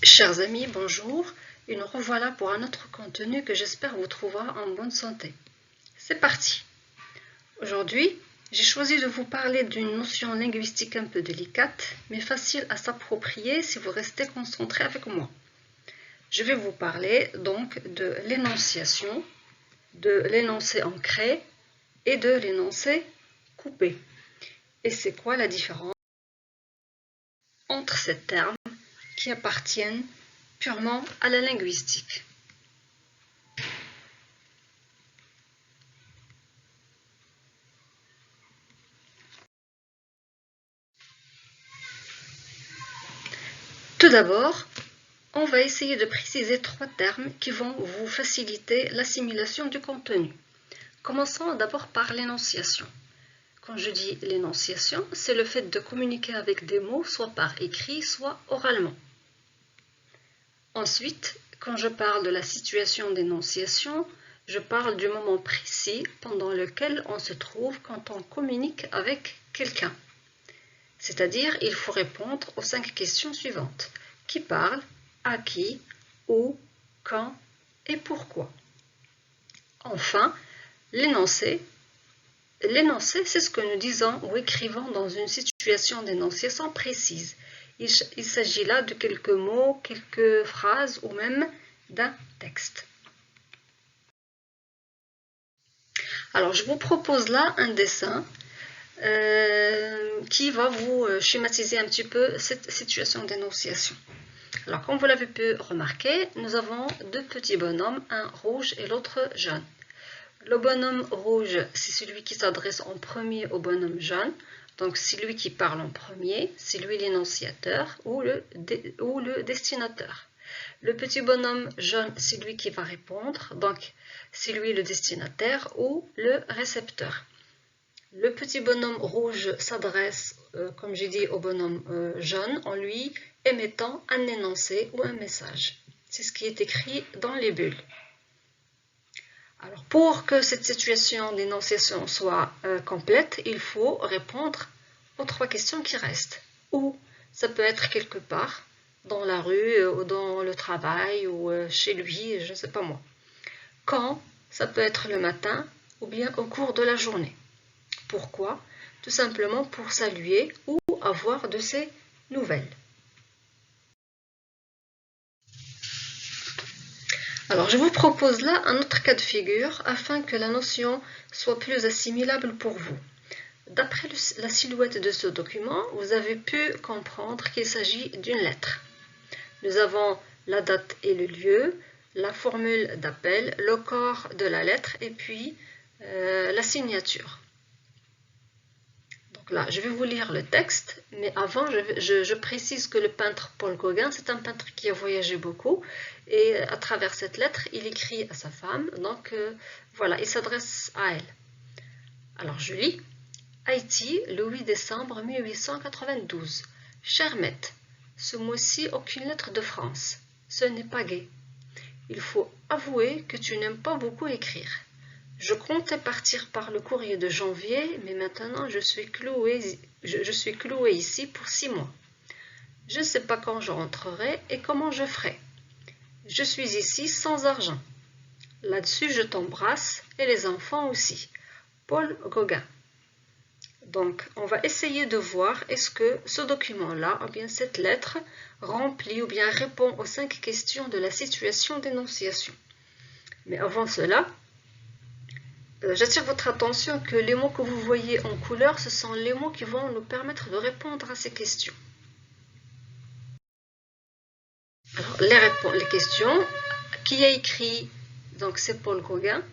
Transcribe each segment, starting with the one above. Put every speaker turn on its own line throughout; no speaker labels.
Chers amis, bonjour, et nous revoilà pour un autre contenu que j'espère vous trouvera en bonne santé. C'est parti. Aujourd'hui, j'ai choisi de vous parler d'une notion linguistique un peu délicate, mais facile à s'approprier si vous restez concentré avec moi. Je vais vous parler donc de l'énonciation, de l'énoncé ancré et de l'énoncé coupé. Et c'est quoi la différence entre ces termes qui appartiennent purement à la linguistique? Tout d'abord, on va essayer de préciser 3 termes qui vont vous faciliter l'assimilation du contenu. Commençons d'abord par l'énonciation. Quand je dis l'énonciation, c'est le fait de communiquer avec des mots, soit par écrit, soit oralement. Ensuite, quand je parle de la situation d'énonciation, je parle du moment précis pendant lequel on se trouve quand on communique avec quelqu'un. C'est-à-dire, il faut répondre aux 5 questions suivantes. Qui parle, à qui, où, quand et pourquoi. Enfin, l'énoncé, c'est ce que nous disons ou écrivons dans une situation d'énonciation précise. Il s'agit là de quelques mots, quelques phrases ou même d'un texte. Alors, je vous propose là un dessin qui va vous schématiser un petit peu cette situation d'énonciation. Alors, comme vous l'avez pu remarquer, nous avons 2 petits bonhommes, un rouge et l'autre jaune. Le bonhomme rouge, c'est celui qui s'adresse en premier au bonhomme jaune. Donc, c'est lui qui parle en premier, c'est lui l'énonciateur ou le destinateur. Le petit bonhomme jaune, c'est lui qui va répondre, donc c'est lui le destinataire ou le récepteur. Le petit bonhomme rouge s'adresse, comme j'ai dit, au bonhomme jaune en lui émettant un énoncé ou un message. C'est ce qui est écrit dans les bulles. Alors, pour que cette situation d'énonciation soit complète, il faut répondre aux 3 questions qui restent. Où? Ça peut être quelque part, dans la rue, ou dans le travail, ou chez lui, je ne sais pas moi. Quand? Ça peut être le matin, ou bien au cours de la journée. Pourquoi? Tout simplement pour saluer ou avoir de ses nouvelles. Alors, je vous propose là un autre cas de figure afin que la notion soit plus assimilable pour vous. D'après la silhouette de ce document, vous avez pu comprendre qu'il s'agit d'une lettre. Nous avons la date et le lieu, la formule d'appel, le corps de la lettre et puis la signature. Donc là, je vais vous lire le texte, mais avant, je précise que le peintre Paul Gauguin, c'est un peintre qui a voyagé beaucoup et à travers cette lettre, il écrit à sa femme, donc voilà, il s'adresse à elle. Alors je lis. Haïti, le 8 décembre 1892. Cher Mette, ce mois-ci aucune lettre de France. Ce n'est pas gai. Il faut avouer que tu n'aimes pas beaucoup écrire. Je comptais partir par le courrier de janvier, mais maintenant je suis clouée ici pour 6 mois. Je ne sais pas quand je rentrerai et comment je ferai. Je suis ici sans argent. Là-dessus, je t'embrasse et les enfants aussi. Paul Gauguin. Donc, on va essayer de voir est-ce que ce document-là, ou bien cette lettre, remplit ou bien répond aux 5 questions de la situation d'énonciation. Mais avant cela, j'attire votre attention que les mots que vous voyez en couleur, ce sont les mots qui vont nous permettre de répondre à ces questions. Alors, les questions, qui a écrit, donc c'est Paul Gauguin,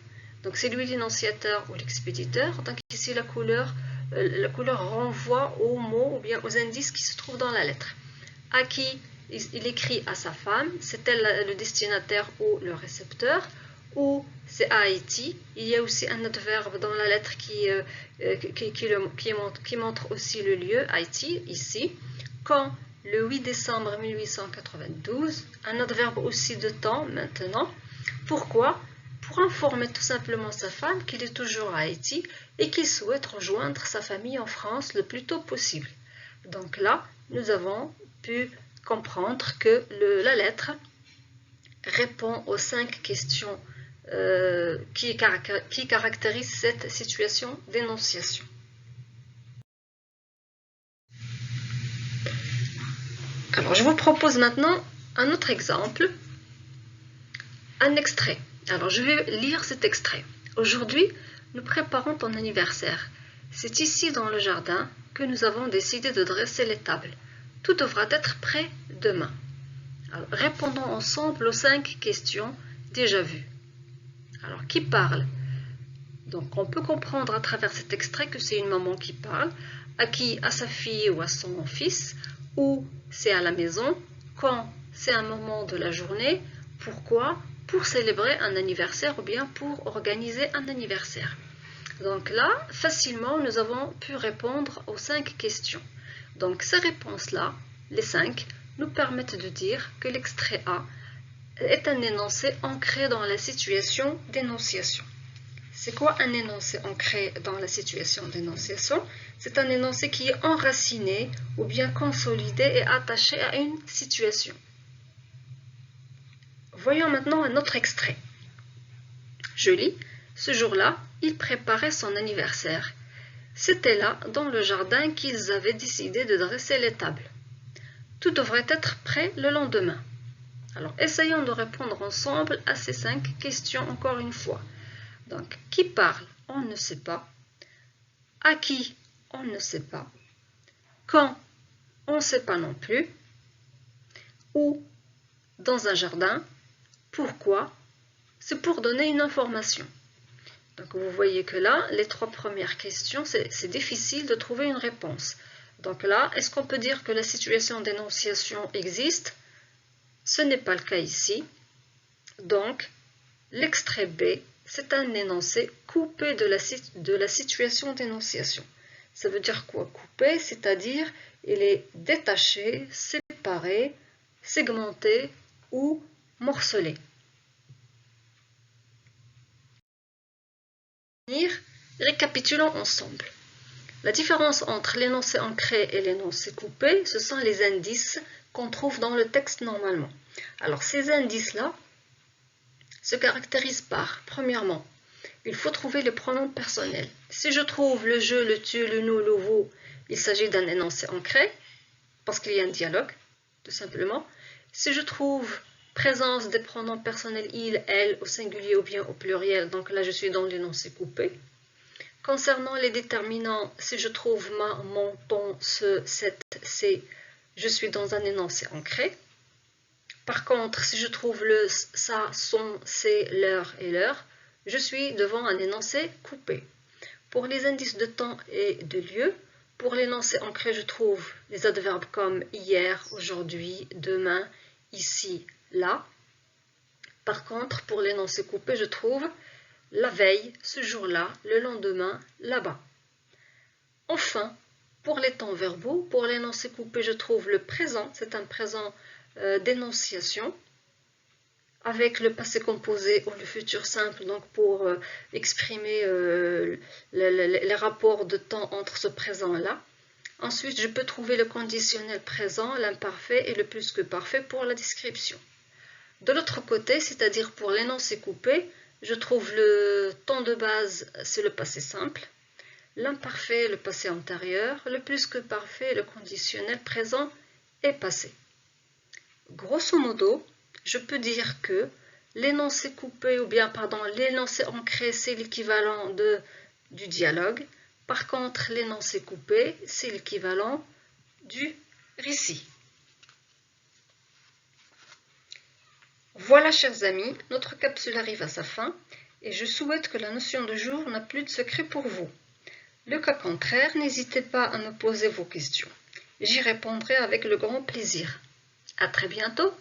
donc c'est lui l'énonciateur ou l'expéditeur, donc ici la couleur renvoie aux mots ou bien aux indices qui se trouvent dans la lettre. À qui il écrit à sa femme, c'est elle le destinataire ou le récepteur, ou c'est à Haïti. Il y a aussi un adverbe dans la lettre qui montre aussi le lieu, Haïti, ici. Quand? Le 8 décembre 1892, un adverbe aussi de temps, maintenant. Pourquoi? Pour informer tout simplement sa femme qu'il est toujours à Haïti et qu'il souhaite rejoindre sa famille en France le plus tôt possible. Donc là, nous avons pu comprendre que la lettre répond aux 5 questions qui caractérisent cette situation d'énonciation. Alors, je vous propose maintenant un autre exemple, un extrait. Alors, je vais lire cet extrait. Aujourd'hui, nous préparons ton anniversaire. C'est ici dans le jardin que nous avons décidé de dresser les tables. Tout devra être prêt demain. Alors, répondons ensemble aux 5 questions déjà vues. Alors, qui parle? Donc, on peut comprendre à travers cet extrait que c'est une maman qui parle. À qui? À sa fille ou à son fils. Où? C'est à la maison. Quand? C'est un moment de la journée. Pourquoi? Pour célébrer un anniversaire ou bien pour organiser un anniversaire. Donc là, facilement, nous avons pu répondre aux 5 questions. Donc, ces réponses-là, les 5, nous permettent de dire que l'extrait A est un énoncé ancré dans la situation d'énonciation. C'est quoi un énoncé ancré dans la situation d'énonciation? C'est un énoncé qui est enraciné ou bien consolidé et attaché à une situation. Voyons maintenant un autre extrait. Je lis. Ce jour-là, il préparait son anniversaire. C'était là, dans le jardin, qu'ils avaient décidé de dresser les tables. Tout devrait être prêt le lendemain. Alors, essayons de répondre ensemble à ces 5 questions encore une fois. Donc, qui parle? On ne sait pas. À qui? On ne sait pas. Quand? On ne sait pas non plus. Où? Dans un jardin. Pourquoi? C'est pour donner une information. Donc, vous voyez que là, les 3 premières questions, c'est difficile de trouver une réponse. Donc là, est-ce qu'on peut dire que la situation d'énonciation existe? Ce n'est pas le cas ici. Donc, l'extrait B, c'est un énoncé coupé de la situation d'énonciation. Ça veut dire quoi, coupé? C'est-à-dire, il est détaché, séparé, segmenté ou morcelé. Récapitulons ensemble. La différence entre l'énoncé ancré et l'énoncé coupé, ce sont les indices qu'on trouve dans le texte normalement. Alors, ces indices-là se caractérisent par, premièrement, il faut trouver les pronoms personnels. Si je trouve le je, le tu, le nous, le vous, il s'agit d'un énoncé ancré, parce qu'il y a un dialogue, tout simplement. Si je trouve présence des pronoms personnels il, elle, au singulier ou bien au pluriel, donc là je suis dans l'énoncé coupé. Concernant les déterminants, si je trouve ma, mon, ton, ce, cette, c'est, je suis dans un énoncé ancré. Par contre, si je trouve le ça, son, c'est, leur et leur, je suis devant un énoncé coupé. Pour les indices de temps et de lieu, pour l'énoncé ancré, je trouve les adverbes comme hier, aujourd'hui, demain, ici, là. Par contre, pour l'énoncé coupé, je trouve la veille, ce jour-là, le lendemain, là-bas. Enfin, pour les temps verbaux, pour l'énoncé coupé, je trouve le présent, c'est un présent d'énonciation, avec le passé composé ou le futur simple, donc pour exprimer les rapports de temps entre ce présent-là. Ensuite, je peux trouver le conditionnel présent, l'imparfait et le plus que parfait pour la description. De l'autre côté, c'est-à-dire pour l'énoncé coupé, je trouve le temps de base, c'est le passé simple, l'imparfait, le passé antérieur, le plus que parfait, le conditionnel présent et passé. Grosso modo, je peux dire que l'énoncé coupé, ou bien, pardon, l'énoncé ancré, c'est l'équivalent du dialogue. Par contre, l'énoncé coupé, c'est l'équivalent du récit. Voilà, chers amis, notre capsule arrive à sa fin et je souhaite que la notion de jour n'a plus de secret pour vous. Le cas contraire, n'hésitez pas à me poser vos questions. J'y répondrai avec le grand plaisir. À très bientôt.